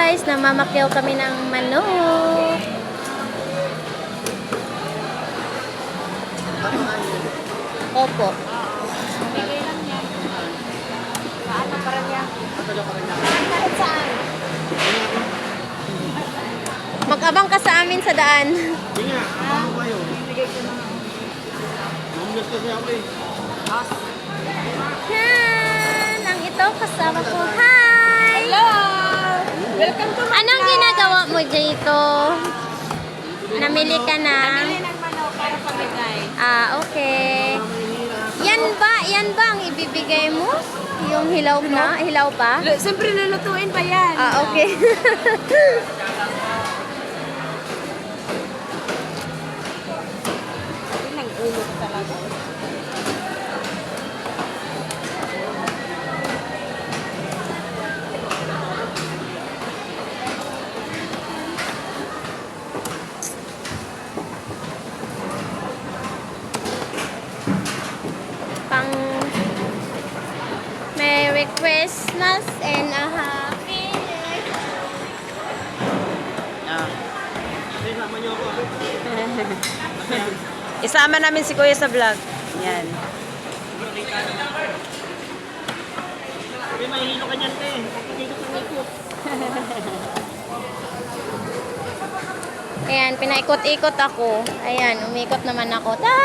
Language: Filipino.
guys, namamakyaw kami ng manok. Opo. Bigay lang yan. Saan ang Paranaque? Kahit saan. Mag-abang ka sa amin sa daan. Sige nga, ano kayo? Bibigay ko na. Homeless kasi ako eh. Yan! Ang ito kasama ko. Hi! Hello! Welcome to my Anong vlog. ginagawa mo dito? Namili ka na? Namili ng manok para pamigay. Okay. Yan ba ang ibibigay mo? Yung hilaw na? Hilaw pa? Siyempre lulutuin pa yan. Okay. Ilang ulot talaga. Pang Merry Christmas and a Happy New Year. Kasi sama niyo ako. Isama namin si Kuya sa vlog. Yan. Sabi, mahihilo ka niyan, te. Pagkikot ng ikot. Ayan, pinaikot-ikot ako. Ayan, umikot naman ako. Ta!